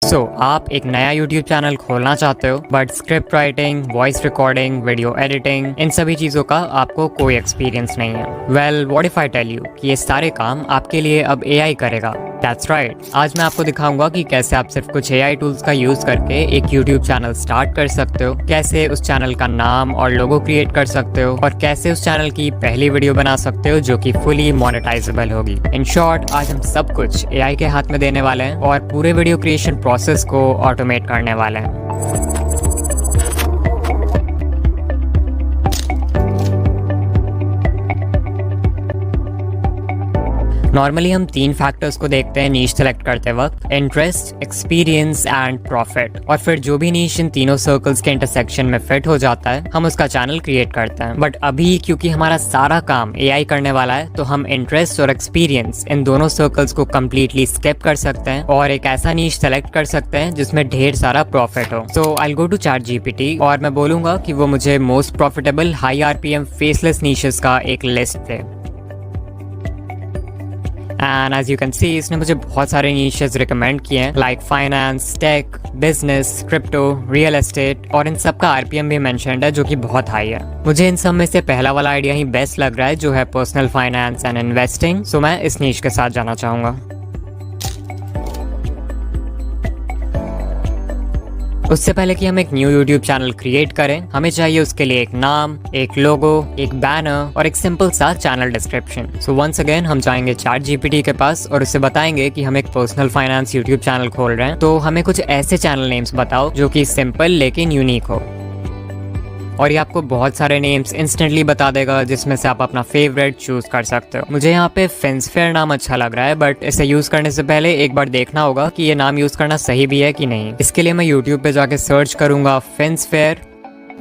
आप एक नया YouTube चैनल खोलना चाहते हो but script writing, voice recording, video editing, इन सभी चीज़ों का आपको कोई एक्सपीरियंस नहीं है। Well, what if I tell you कि ये सारे काम आपके लिए अब AI करेगा। That's right. आज मैं आपको दिखाऊंगा कि कैसे आप सिर्फ कुछ AI टूल्स का यूज करके एक YouTube चैनल स्टार्ट कर सकते हो, कैसे उस चैनल का नाम और लोगो क्रिएट कर सकते हो और कैसे उस चैनल की पहली वीडियो बना सकते हो जो कि फुली मोनेटाइजेबल होगी। इन शॉर्ट, आज हम सब कुछ AI के हाथ में देने वाले हैं और पूरे वीडियो क्रिएशन प्रोसेस को ऑटोमेट करने वाले हैं। नॉर्मली हम 3 फैक्टर्स को देखते हैं नीश सेलेक्ट करते वक्त: इंटरेस्ट, एक्सपीरियंस एंड प्रॉफिट। और फिर जो भी नीश इन तीनों सर्कल्स के इंटरसेक्शन में फिट हो जाता है, हम उसका चैनल क्रिएट करते हैं। बट अभी क्योंकि हमारा सारा काम AI करने वाला है, तो हम इंटरेस्ट और एक्सपीरियंस इन दोनों सर्कल्स को कम्प्लीटली स्किप कर सकते हैं और एक ऐसा नीश सेलेक्ट कर सकते हैं जिसमें ढेर सारा प्रॉफिट हो। सो आई गो टू ChatGPT और मैं बोलूंगा कि वो मुझे most profitable high RPM faceless niches का एक लिस्ट दे। And as you can see, इसने मुझे बहुत सारे नीशेस रिकमेंड किए हैं, like finance, tech, business, crypto, real estate, और इन सब का RPM भी मेंशन्ड है जो कि बहुत हाई है। मुझे इन सब में से पहला वाला आइडिया ही बेस्ट लग रहा है, जो है पर्सनल फाइनेंस एंड इन्वेस्टिंग। सो मैं इस नीश के साथ जाना चाहूंगा। उससे पहले कि हम एक न्यू YouTube चैनल क्रिएट करें, हमें चाहिए उसके लिए एक नाम, एक लोगो, एक बैनर और एक सिंपल सा channel description. So once again हम जाएंगे ChatGPT के पास और उससे बताएंगे कि हम एक पर्सनल फाइनेंस YouTube चैनल खोल रहे हैं, तो हमें कुछ ऐसे चैनल नेम्स बताओ जो कि सिंपल लेकिन यूनिक हो। और ये आपको बहुत सारे नेम्स इंस्टेंटली बता देगा जिसमें से आप अपना फेवरेट चूज कर सकते हो। मुझे यहाँ पे फिन्सफेयर नाम अच्छा लग रहा है, बट इसे यूज करने से पहले एक बार देखना होगा कि ये नाम यूज करना सही भी है कि नहीं। इसके लिए मैं YouTube पे जाके सर्च करूंगा फिन्सफेयर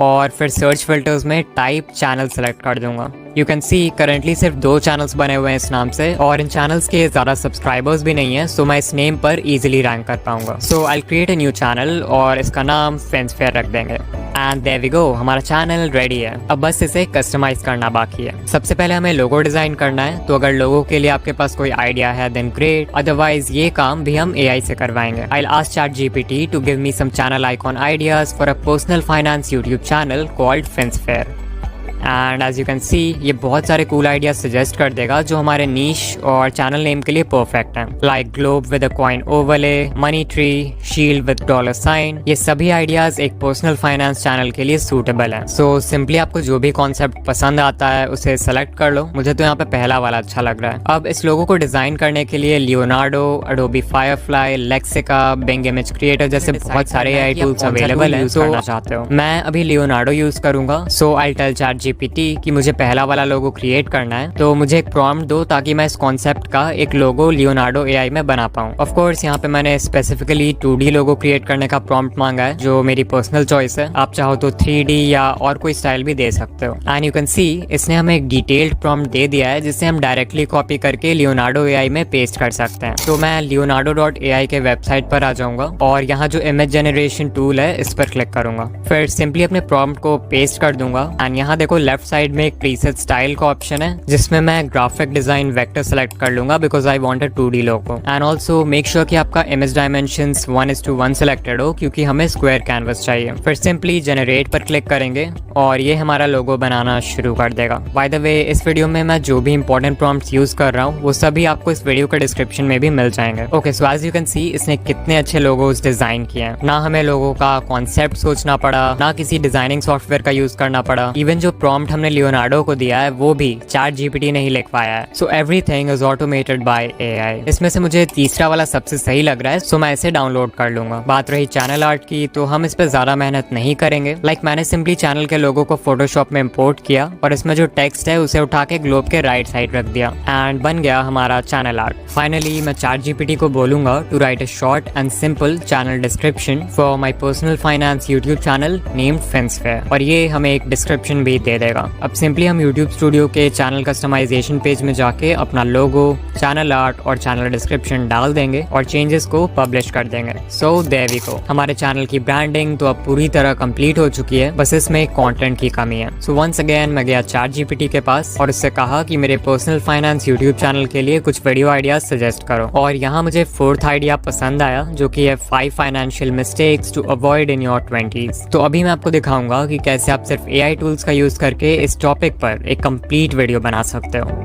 और फिर सर्च फिल्टर्स में टाइप चैनल सेलेक्ट कर दूंगा। यू कैन सी करंटली सिर्फ 2 चैनल्स बने हुए हैं इस नाम से और इन चैनल्स के ज़्यादा सब्सक्राइबर्स भी नहीं है, सो मैं इस नेम पर इजीली रैंक कर पाऊंगा। So I create a new channel और इसका नाम फिन्सफेयर रख देंगे। एंड देयर वी गो, हमारा चैनल रेडी है। अब बस इसे कस्टमाइज करना बाकी है। सबसे पहले हमें लोगो डिजाइन करना है, तो अगर लोगो के लिए आपके पास कोई आइडिया है देन ग्रेट, अदरवाइज ये काम भी हम AI से करवाएंगे। I will ask ChatGPT to give me some channel icon ideas for a personal finance YouTube channel called Finsfair. And as you can see, ये बहुत सारे कूल आइडियाज सजेस्ट कर देगा जो हमारे नीश और चैनल नेम के लिए परफेक्ट हैं, like globe with a coin overlay, money tree, shield with dollar sign. ये सभी आइडियाज एक पर्सनल फाइनेंस चैनल के लिए सूटेबल हैं। सो सिंपली आपको जो भी कॉन्सेप्ट पसंद आता है उसे सेलेक्ट कर लो। मुझे तो यहाँ पे पहला वाला अच्छा लग रहा है। अब इस लोगो को डिजाइन करने के लिए Leonardo, Adobe Firefly, Lexica, Bing image creator जैसे बहुत सारे AI टूल्स अवेलेबल हैं। सो चाहते हो मैं अभी लियोनार्डो यूज करूंगा। सो आई टेल ChatGPT कि मुझे पहला वाला लोगो क्रिएट करना है, तो मुझे एक प्रॉम्प्ट दो ताकि मैं इस कॉन्सेप्ट का एक लोगो लियोनार्डो AI में बना पाऊँ। ऑफ कोर्स यहाँ पे मैंने स्पेसिफिकली 2D लोगो क्रिएट करने का प्रॉम्प्ट मांगा है, जो मेरी पर्सनल चॉइस है। आप चाहो तो 3D या और कोई स्टाइल भी दे सकते हो। एंड यू कैन सी, इसने हमें एक डिटेल्ड प्रॉम्प्ट दे दिया है जिसे हम डायरेक्टली कॉपी करके लियोनार्डो AI में पेस्ट कर सकते हैं। तो मैं leonardo.ai के वेबसाइट पर आ जाऊंगा और यहाँ जो इमेज जनरेशन टूल है इस पर क्लिक करूंगा। फिर सिंपली अपने प्रॉम्प्ट को पेस्ट कर दूंगा एंड यहाँ देखो लेफ्ट साइड में एक प्रीसेट स्टाइल का ऑप्शन है जिसमें मैं ग्राफिक डिजाइन वेक्टर सेलेक्ट कर लूंगा because I want a 2D logo. And also make sure कि आपका इमेज डायमेंशंस 1:1 सेलेक्टेड हो क्योंकि हमें स्क्वायर कैनवस चाहिए। फिर सिंपली जनरेट पर क्लिक करेंगे और ये हमारा लोगो बनाना शुरू कर देगा। बाय द वे, इस वीडियो में मैं जो भी इंपॉर्टेंट प्रॉम्प्ट्स यूज कर रहा हूँ वो सभी आपको इस वीडियो के डिस्क्रिप्शन में भी मिल जाएंगे। Okay, so as you can see, इसने कितने अच्छे लोगोस डिजाइन किए हैं। ना हमें लोगो का कॉन्सेप्ट सोचना पड़ा, ना किसी डिजाइनिंग सॉफ्टवेयर का यूज करना पड़ा। इवन जो प्रॉम्प्ट हमने लियोनार्डो को दिया है वो भी ChatGPT ने ही लिखवाया है। So everything is automated by AI। इसमें से मुझे तीसरा वाला सबसे सही लग रहा है, सो मैं इसे डाउनलोड कर लूंगा। बात रही चैनल आर्ट की, तो हम इस पे ज्यादा मेहनत नहीं करेंगे। मैंने सिंपली चैनल के लोगो को फोटोशॉप में इंपोर्ट किया और इसमें जो टेक्स्ट है उसे उठा के ग्लोब के राइट साइड रख दिया एंड बन गया हमारा चैनल आर्ट। फाइनली मैं ChatGPT को बोलूंगा to write a short and simple channel description for my personal finance YouTube channel named Finsfair, और ये हमें एक डिस्क्रिप्शन भी दे देगा। अब सिंपली हम YouTube स्टूडियो के चैनल कस्टमाइजेशन पेज में जाके अपना लोगो, चैनल आर्ट और चैनल डिस्क्रिप्शन डाल देंगे और चेंजेस को पब्लिश कर देंगे। सो देयर वी गो, हमारे चैनल की ब्रांडिंग तो अब पूरी तरह कंप्लीट हो चुकी है, बस इसमें कंटेंट की कमी है। सो वंस अगेन मैं गया ChatGPT के पास और उससे कहा कि मेरे पर्सनल फाइनेंस यूट्यूब चैनल के लिए कुछ वीडियो आइडियाज सजेस्ट करो। और यहाँ मुझे 4th आइडिया पसंद आया, जो कि है 5 financial mistakes to avoid in your 20s। तो अभी मैं आपको दिखाऊंगा कि कैसे आप सिर्फ AI टूल्स का यूज करके इस टॉपिक पर एक कंप्लीट वीडियो बना सकते हो।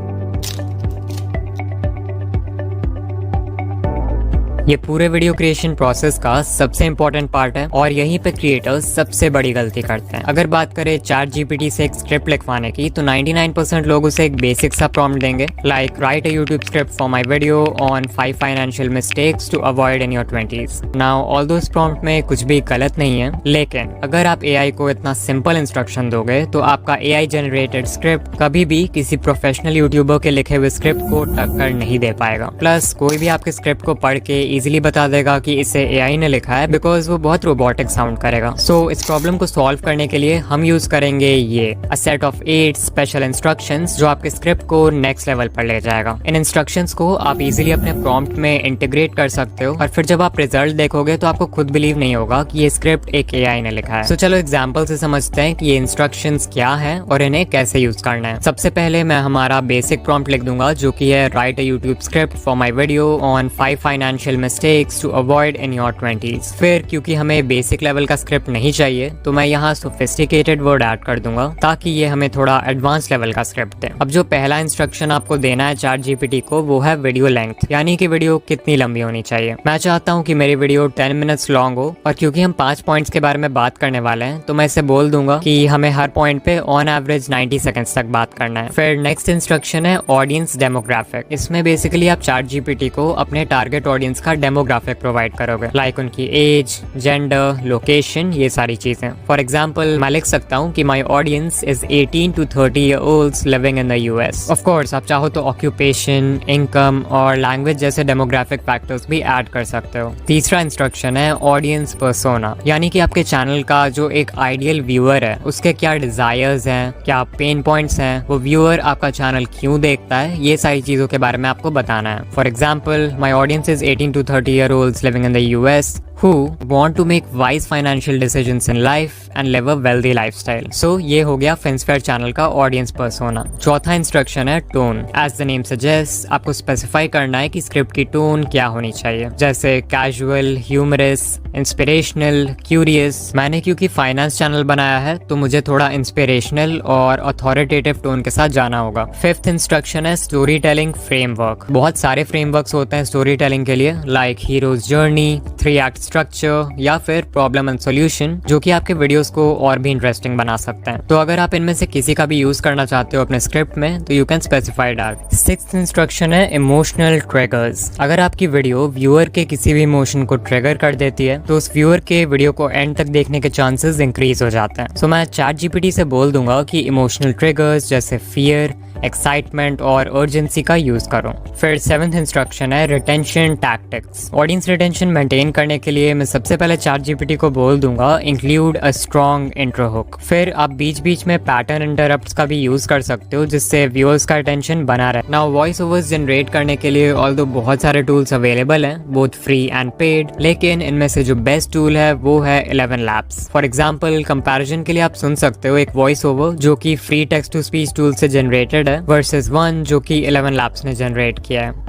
ये पूरे वीडियो क्रिएशन प्रोसेस का सबसे इम्पोर्टेंट पार्ट है और यहीं पे क्रिएटर्स सबसे बड़ी गलती करते हैं। अगर बात करें ChatGPT से एक स्क्रिप्ट लिखवाने की, तो 99% लोग उसे एक बेसिक सा प्रॉम्प्ट देंगे, like write a YouTube script for my video on 5 financial mistakes to avoid in your 20s। Now although इस प्रॉम्प्ट में कुछ भी गलत नहीं है, लेकिन अगर आप AI को इतना सिंपल इंस्ट्रक्शन दोगे तो आपका AI जनरेटेड स्क्रिप्ट कभी भी किसी प्रोफेशनल यूट्यूबर के लिखे हुए स्क्रिप्ट को टक्कर नहीं दे पाएगा। प्लस कोई भी आपके स्क्रिप्ट को पढ़ के इजीली बता देगा कि इसे AI ने लिखा है, बिकॉज वो बहुत रोबोटिक साउंड करेगा। सो इस प्रॉब्लम को सॉल्व करने के लिए हम यूज करेंगे ये a set of 8 special instructions, जो आपके स्क्रिप्ट को नेक्स्ट लेवल पर ले जाएगा। इन इंस्ट्रक्शंस को आप इजीली अपने प्रॉम्प्ट में इंटीग्रेट कर सकते हो और फिर जब आप रिजल्ट देखोगे तो आपको खुद बिलीव नहीं होगा कि ये स्क्रिप्ट एक AI ने लिखा है। सो चलो एग्जाम्पल से समझते हैं कि ये इंस्ट्रक्शंस क्या है और इन्हें कैसे यूज करना है। सबसे पहले मैं हमारा बेसिक प्रॉम्प्ट लिख दूंगा, जो कि है write a YouTube script for my video on 5 financial mistakes to avoid in your 20s। फिर क्योंकि हमें बेसिक लेवल का स्क्रिप्ट नहीं चाहिए, तो मैं यहाँ सोफिस्टिकेटेड वर्ड ऐड कर दूंगा ताकि ये हमें थोड़ा एडवांस लेवल का स्क्रिप्ट दे। अब जो पहला इंस्ट्रक्शन आपको देना है ChatGPT को, वो है वीडियो लेंथ, यानी कि वीडियो कितनी लंबी होनी चाहिए। मैं चाहता हूँ कि मेरी वीडियो 10 मिनट्स लॉन्ग हो, और क्योंकि हम 5 पॉइंट्स के बारे में बात करने वाले हैं, तो मैं इसे बोल दूंगा कि हमें हर पॉइंट पे ऑन एवरेज 90 सेकंड्स तक बात करना है। फिर नेक्स्ट इंस्ट्रक्शन है ऑडियंस डेमोग्राफिक। इसमें बेसिकली आप ChatGPT को अपने टारगेट ऑडियंस का डेमोग्राफिक प्रोवाइड करोगे, लाइक उनकी एज, जेंडर, लोकेशन, ये सारी चीजें। फॉर एग्जाम्पल मैं लिख सकता हूँ कि my audience is 18 to 30 year olds living in the US। Of course आप चाहो तो ऑक्यूपेशन, इनकम और लैंग्वेज जैसे डेमोग्राफिक फैक्टर्स भी ऐड कर सकते हो। तीसरा इंस्ट्रक्शन है ऑडियंस पर्सोना, यानी कि आपके चैनल का जो एक आइडियल व्यूअर है, उसके क्या डिजायर्स हैं, क्या पेन पॉइंट्स हैं, वो व्यूअर आपका चैनल क्यों देखता है, ये सारी चीजों के बारे में आपको बताना है। For example my audience is 18 to 30 year olds living in the US who want to make wise financial decisions in life and live a wealthy lifestyle। So ये हो गया FinSphere चैनल का ऑडियंस पर्सोना। चौथा instruction है tone. As the name suggest, आपको specify करना है कि स्क्रिप्ट की टोन क्या होनी चाहिए, जैसे कैजुअल, ह्यूमरस, इंस्पिरेशनल, क्यूरियस। मैंने क्योंकि फाइनेंस चैनल बनाया है, तो मुझे थोड़ा इंस्पिरेशनल और अथॉरिटेटिव टोन के साथ जाना होगा। फिफ्थ इंस्ट्रक्शन है स्टोरी टेलिंग फ्रेमवर्क। बहुत सारे फ्रेमवर्क्स होते हैं स्टोरी टेलिंग के लिए, like heroes journey, 3 act structure या फिर प्रॉब्लम एंड सॉल्यूशन, जो कि आपके वीडियोस को और भी इंटरेस्टिंग बना सकते हैं। तो अगर आप इनमें से किसी का भी यूज करना चाहते हो अपने स्क्रिप्ट में, तो you can specify that. Sixth instruction है इमोशनल ट्रिगर्स। अगर आपकी वीडियो व्यूअर के किसी भी इमोशन को ट्रिगर कर देती है, तो उस व्यूअर के वीडियो को एंड तक देखने के चांसेस इंक्रीज हो जाते हैं। सो मैं ChatGPT से बोल दूंगा कि इमोशनल ट्रिगर्स जैसे फियर, एक्साइटमेंट और अर्जेंसी का यूज करो। फिर 7th इंस्ट्रक्शन है retention tactics. Audience retention maintain करने के लिए मैं सबसे पहले ChatGPT को बोल दूंगा include a strong intro hook. फिर आप बीच बीच में पैटर्न इंटरप्ट्स का भी यूज कर सकते हो, जिससे व्यूअर्स का अटेंशन बना रहे। नाउ वॉइस ओवर्स जनरेट करने के लिए ऑल्दो बहुत सारे टूल्स अवेलेबल हैं, बोथ फ्री एंड पेड, लेकिन इनमें से जो बेस्ट टूल है वो है 11 Labs। फॉर एग्जाम्पल कंपैरिजन के लिए आप सुन सकते हो एक वॉइस ओवर जो कि free text to speech tool से जनरेटेड है वर्सेस वन जो कि 11 Labs ने जनरेट किया है।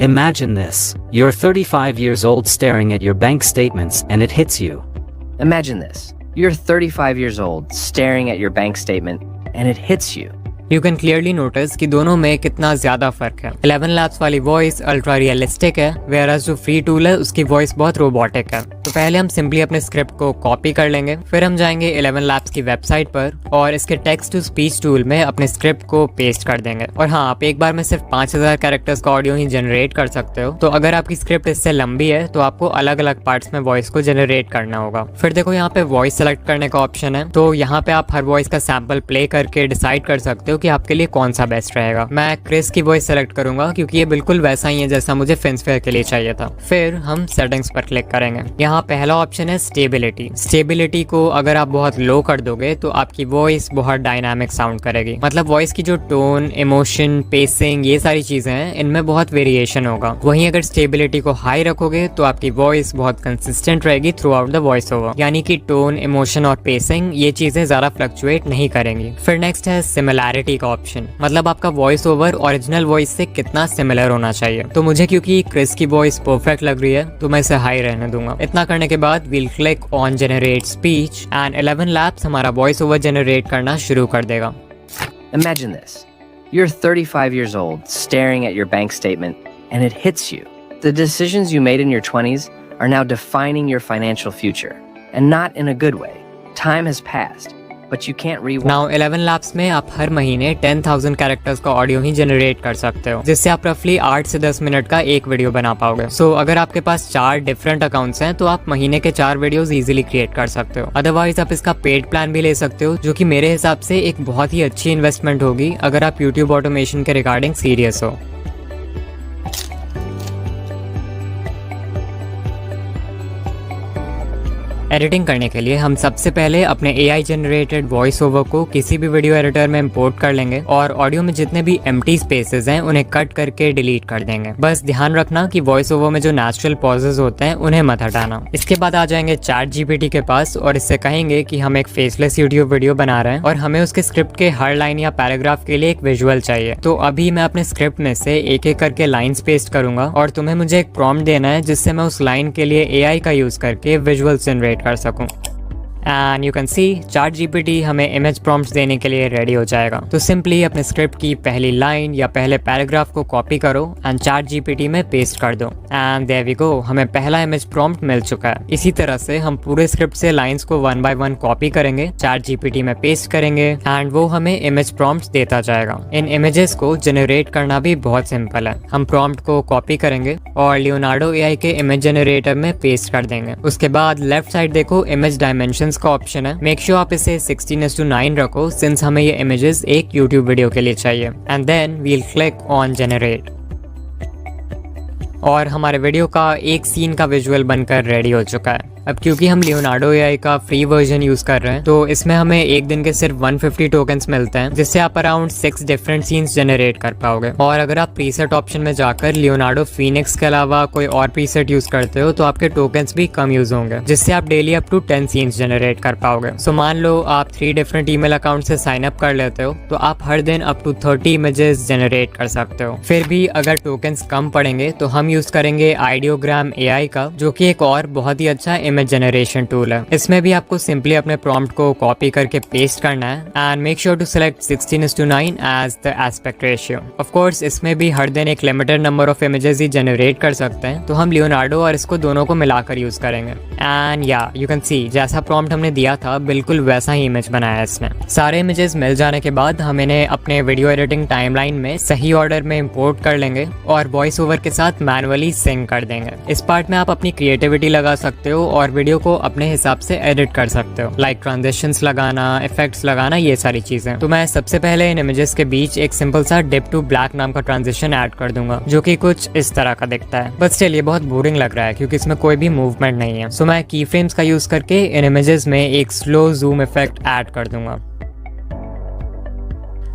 Imagine this. You're 35 years old staring at your bank statements and it hits you. Imagine this. You're 35 years old staring at your bank statement and it hits you. You can clearly notice कि दोनों में कितना ज्यादा फर्क है। 11 Labs वाली voice ultra realistic है, whereas जो फ्री टूल है उसकी वॉइस बहुत रोबोटिक है। तो पहले हम सिंपली अपने स्क्रिप्ट को कॉपी कर लेंगे, फिर हम जाएंगे 11 Labs की वेबसाइट पर और इसके टेक्स्ट टू स्पीच टूल में अपने स्क्रिप्ट को पेस्ट कर देंगे। और हाँ, आप एक बार में सिर्फ 5000 कैरेक्टर्स का ऑडियो ही जनरेट कर सकते हो, तो अगर आपकी स्क्रिप्ट इससे लंबी है तो आपको अलग अलग पार्ट्स में वॉइस को जनरेट करना होगा। फिर देखो यहाँ पे वॉइस सेलेक्ट करने का ऑप्शन है, तो यहाँ पे आप हर वॉइस का सैंपल प्ले करके डिसाइड कर सकते हो हो कि आपके लिए कौन सा बेस्ट रहेगा। मैं क्रिस की वॉइस सेलेक्ट करूंगा क्योंकि ये बिल्कुल वैसा ही है जैसा मुझे फिन्सफेयर के लिए चाहिए था। फिर हम सेटिंग्स पर क्लिक करेंगे। यहाँ पहला ऑप्शन है स्टेबिलिटी। स्टेबिलिटी को अगर आप बहुत लो कर दोगे तो आपकी वॉइस बहुत डायनामिक साउंड करेगी, मतलब वॉइस की जो टोन, इमोशन, पेसिंग, ये सारी चीजें हैं इनमें बहुत वेरिएशन होगा। वहीं अगर स्टेबिलिटी को हाई रखोगे तो आपकी वॉइस बहुत कंसिस्टेंट रहेगी through out the voice over, यानी कि टोन, इमोशन और पेसिंग ये चीजें ज्यादा फ्लक्चुएट नहीं करेंगी। फिर नेक्स्ट है सिमिलैरिटी का ऑप्शन, मतलब आपका वॉइस ओवर ओरिजिनल वॉइस से कितना सिमिलर होना चाहिए। तो मुझे क्योंकि क्रिस की वॉइस परफेक्ट लग रही है तो मैं इसे हाई रहने दूंगा। इतना करने के बाद we'll click on generate speech and 11 Labs हमारा वॉइस ओवर जनरेट करना शुरू कर देगा। Imagine this. You're 35 years old, staring at your bank statement, and it hits you. The decisions you made in your 20s are now defining your financial future, and not in a good way. Time has passed, but you can't rewind. Now 11 lapse में आप हर महीने 10,000 characters का audio ही generate कर सकते हो, जिससे आप रफली 8 से 10 मिनट का एक वीडियो बना पाओगे। सो अगर आपके पास 4 डिफरेंट अकाउंट्स हैं तो आप महीने के 4 वीडियोस इजीली क्रिएट कर सकते हो। अदरवाइज आप इसका पेड प्लान भी ले सकते हो, जो कि मेरे हिसाब से एक बहुत ही अच्छी इन्वेस्टमेंट होगी अगर आप यूट्यूब ऑटोमेशन के रिगार्डिंग सीरियस हो। एडिटिंग करने के लिए हम सबसे पहले अपने AI जनरेटेड वॉइस ओवर को किसी भी वीडियो एडिटर में इंपोर्ट कर लेंगे और ऑडियो में जितने भी एम्प्टी स्पेसेस हैं उन्हें कट करके डिलीट कर देंगे। बस ध्यान रखना कि वॉइस ओवर में जो नेचुरल पॉजेज होते हैं उन्हें मत हटाना। इसके बाद आ जाएंगे चैट जीपीटी के पास और इससे कहेंगे कि हम एक फेसलेस यूट्यूब वीडियो बना रहे हैं और हमें उसके स्क्रिप्ट के हर लाइन या पैराग्राफ के लिए एक विजुअल चाहिए। तो अभी मैं अपने स्क्रिप्ट में से एक एक करके लाइन्स पेस्ट करूंगा और तुम्हें मुझे एक प्रॉम्प्ट देना है जिससे मैं उस लाइन के लिए AI का यूज करके विजुअल जनरेट कर सकूं। And you can C chat GPT हमें इमेज प्रॉम्प्ट्स देने के लिए रेडी हो जाएगा। तो सिंपली अपने स्क्रिप्ट की पहली लाइन या पहले पैराग्राफ को कॉपी करो एंड चैट जीपीटी में पेस्ट कर दो एंड देयर वी गो, हमें पहला इमेज प्रॉम्प्ट मिल चुका है। इसी तरह से हम पूरे स्क्रिप्ट से लाइंस को 1 बाय 1 कॉपी करेंगे, चैट जीपीटी में पेस्ट करेंगे एंड वो हमें इमेज प्रॉम्प्ट्स देता जाएगा। इन इमेजेस को जनरेट करना भी बहुत सिंपल है। हम प्रॉम्प्ट को कॉपी करेंगे और लियोनार्डो AI के इमेज जनरेटर में पेस्ट कर देंगे। उसके बाद लेफ्ट साइड देखो इमेज डायमेंशन का ऑप्शन है। मेक श्योर आप इसे 16:9 रखो सिंस हमें ये इमेजेस एक यूट्यूब वीडियो के लिए चाहिए and then we'll click on generate और हमारे वीडियो का एक सीन का विजुअल बनकर रेडी हो चुका है। अब क्योंकि हम लियोनार्डो AI का फ्री वर्जन यूज कर रहे हैं तो इसमें हमें एक दिन के सिर्फ 150 टोकन्स मिलते हैं, जिससे आप अराउंड 6 डिफरेंट सीन्स जनरेट कर पाओगे। और अगर आप प्रीसेट ऑप्शन में जाकर लियोनार्डो फीनिक्स के अलावा कोई और प्रीसेट यूज करते हो तो आपके टोकन्स भी कम यूज होंगे, जिससे आप daily up to 10 scenes generate कर पाओगे। सो मान लो आप 3 डिफरेंट ईमेल अकाउंट से साइन अप कर लेते हो तो आप हर दिन अप टू 30 इमेजेस जनरेट कर सकते हो। फिर भी अगर टोकन्स कम पड़ेंगे तो हम यूज करेंगे आइडियोग्राम AI का, जो कि एक और बहुत ही अच्छा इमेज जनरेशन टूल है। इसमें भी आपको सिंपली अपने प्रॉम्प्ट को कॉपी करके पेस्ट करना है and make sure to select 16:9 as the aspect ratio. Of course इसमें भी हर दिन एक लिमिटेड नंबर ऑफ इमेजेस ही जनरेट कर सकते हैं, तो हम लियोनार्डो और इसको दोनों को मिलाकर यूज करेंगे। एंड या यू कैन सी जैसा प्रॉम्प्ट हमने दिया था बिल्कुल वैसा ही इमेज बनाया है इसने। सारे इमेजेस मिल जाने के बाद हम इन्हें अपने वीडियो एडिटिंग टाइमलाइन में सही ऑर्डर में इंपोर्ट कर लेंगे और वॉइस ओवर के साथ मैनुअली सिंक कर देंगे। इस पार्ट में आप अपनी क्रिएटिविटी लगा सकते हो और वीडियो को अपने हिसाब से एडिट कर सकते हो, लाइक ट्रांजिशंस लगाना, इफेक्ट्स लगाना, ये सारी चीजें। तो मैं सबसे पहले इन इमेजेस के बीच एक सिंपल सा डिप टू ब्लैक नाम का ट्रांजिशन ऐड कर दूंगा, जो कि कुछ इस तरह का दिखता है। बट स्टिल ये बहुत बोरिंग लग रहा है क्योंकि इसमें कोई भी मूवमेंट नहीं है। सो मैं की फ्रेम्स का यूज करके इन इमेजेस में एक स्लो जूम इफेक्ट ऐड कर दूंगा।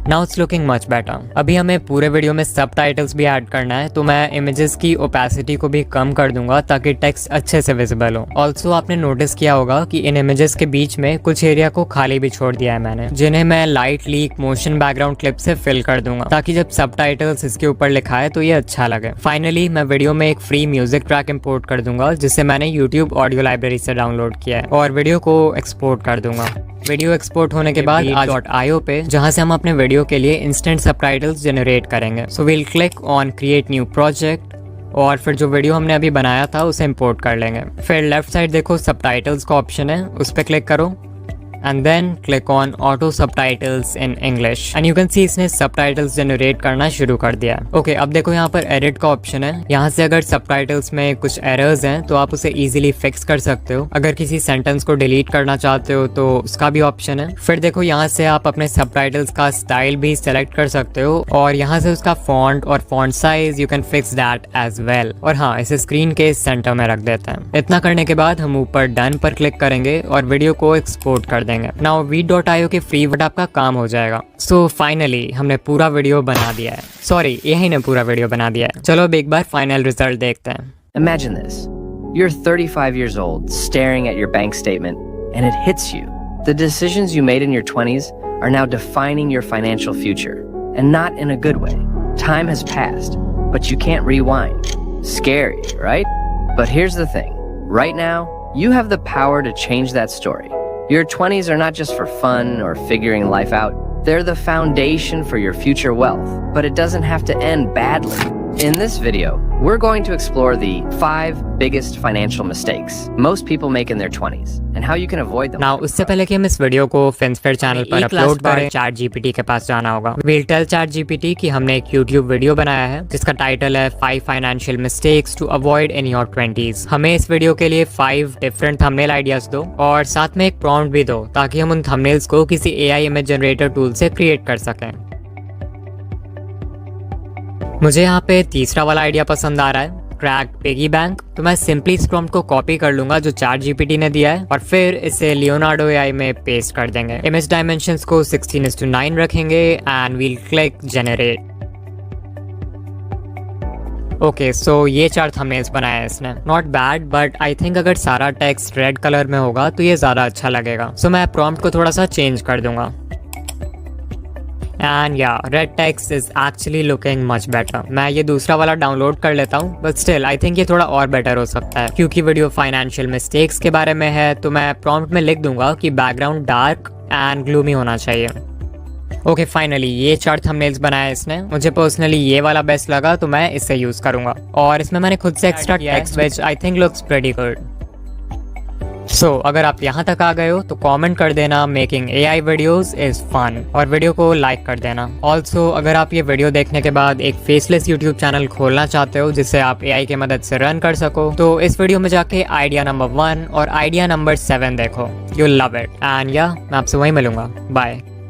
Now it's looking much better. अभी हमें पूरे वीडियो में सबटाइटल्स भी ऐड करना है, तो मैं इमेजेस की ओपेसिटी को भी कम कर दूंगा ताकि टेक्स्ट अच्छे से विजिबल हो। ऑल्सो आपने नोटिस किया होगा कि इन इमेजेस के बीच में कुछ एरिया को खाली भी छोड़ दिया है मैंने, जिन्हें मैं light leak motion background clip से फिल कर दूंगा ताकि जब सबटाइटल्स इसके ऊपर लिखा है तो ये अच्छा लगे। फाइनली मैं वीडियो में एक फ्री म्यूजिक ट्रैक इंपोर्ट कर दूंगा जिसे मैंने यूट्यूब ऑडियो लाइब्रेरी से डाउनलोड किया है और वीडियो को एक्सपोर्ट कर दूंगा। वीडियो एक्सपोर्ट होने के बाद .io पे, जहां से हम अपने वीडियो के लिए इंस्टेंट सबटाइटल्स जनरेट करेंगे। So we'll click on create new project और फिर जो वीडियो हमने अभी बनाया था उसे इंपोर्ट कर लेंगे। फिर लेफ्ट साइड देखो सबटाइटल्स का ऑप्शन है, उस पर क्लिक करो and then click on auto subtitles in English and you can see इसने सबटाइटल्स जनरेट करना शुरू कर दिया। ओके, अब देखो यहाँ पर एडिट का ऑप्शन है। यहाँ से अगर सबटाइटल्स में कुछ एरर्स हैं तो आप उसे इजीली फिक्स कर सकते हो। अगर किसी सेंटेंस को डिलीट करना चाहते हो तो उसका भी ऑप्शन है। फिर देखो यहाँ से आप अपने सबटाइटल्स का स्टाइल भी सिलेक्ट कर सकते हो और यहाँ से उसका फॉन्ट और font size you can fix that as well. और हाँ, इसे स्क्रीन के सेंटर में रख देते हैं। इतना करने के बाद हम ऊपर डन पर क्लिक करेंगे और वीडियो को एक्सपोर्ट कर देंगे। नाउ vid.io के फ्री वर्ड आपका काम हो जाएगा। सो फाइनली हमने पूरा वीडियो बना दिया है। सॉरी, यही ने पूरा वीडियो बना दिया है। चलो अब एक बार फाइनल रिजल्ट देखते हैं। Imagine this. You're 35 years old, staring at your bank statement, and it hits you. The decisions you made in your 20s are now defining your financial future, and not in a good way. Time has passed, but you can't rewind. Scary, right? But here's the thing. Right now, you have the power to change that story. Your 20s are not just for fun or figuring life out. They're the foundation for your future wealth, but it doesn't have to end badly. In this video, we're going to explore the 5 biggest financial mistakes most people make in their 20s and how you can avoid them. Now, उससे पहले कि हम इस video को फिनस्फेयर channel पर upload करें, ChatGPT के पास जाना होगा। We'll tell ChatGPT कि हमने एक YouTube वीडियो बनाया है जिसका टाइटल है 5 financial mistakes to avoid in your 20s। हमें इस वीडियो के लिए 5 डिफरेंट थंबनेल आइडियाज दो और साथ में एक प्रॉम्प्ट भी दो ताकि हम उन थंबनेल्स को किसी AI इमेज जनरेटर टूल से क्रिएट कर सकें। मुझे यहाँ पे तीसरा वाला आइडिया पसंद आ रहा है, क्रैक्ड पिगी बैंक। तो मैं सिंपली इस प्रॉम्प्ट को कॉपी कर लूंगा जो ChatGPT ने दिया है और फिर इसे लियोनार्डो AI में पेस्ट कर देंगे। इमेज डायमेंशंस को 16:9 रखेंगे and we'll click generate. Okay, so ये 4 थंबनेल्स बनाया है इसने। Not bad, but I think अगर सारा टेक्स्ट रेड कलर में होगा तो ये ज्यादा अच्छा लगेगा। सो मैं प्रॉम्प्ट को थोड़ा सा चेंज कर दूंगा। एंड या red text is actually looking much better. मैं ये दूसरा वाला डाउनलोड कर लेता हूँ, बट स्टिल आई थिंक ये थोड़ा और बेटर हो सकता है। क्योंकि वीडियो फाइनेंशियल मिस्टेक्स के बारे में है तो मैं प्रॉम्प्ट में लिख दूंगा कि बैकग्राउंड डार्क एंड ग्लूमी होना चाहिए। ओके, फाइनली ये 4 थंबनेल्स बनाया इसने। मुझे पर्सनली ये वाला बेस्ट लगा तो मैं इसे यूज करूंगा और इसमें मैंने खुद से extra text which I think looks pretty good. So अगर आप यहाँ तक आ गए हो तो कमेंट कर देना making AI videos is fun और वीडियो को लाइक कर देना। ऑल्सो अगर आप ये वीडियो देखने के बाद एक फेसलेस यूट्यूब चैनल खोलना चाहते हो जिससे आप AI की मदद से रन कर सको तो इस वीडियो में जाके आइडिया नंबर 1 और आइडिया नंबर 7 देखो। You love it. एंड या मैं आपसे वहीं मिलूंगा। बाय।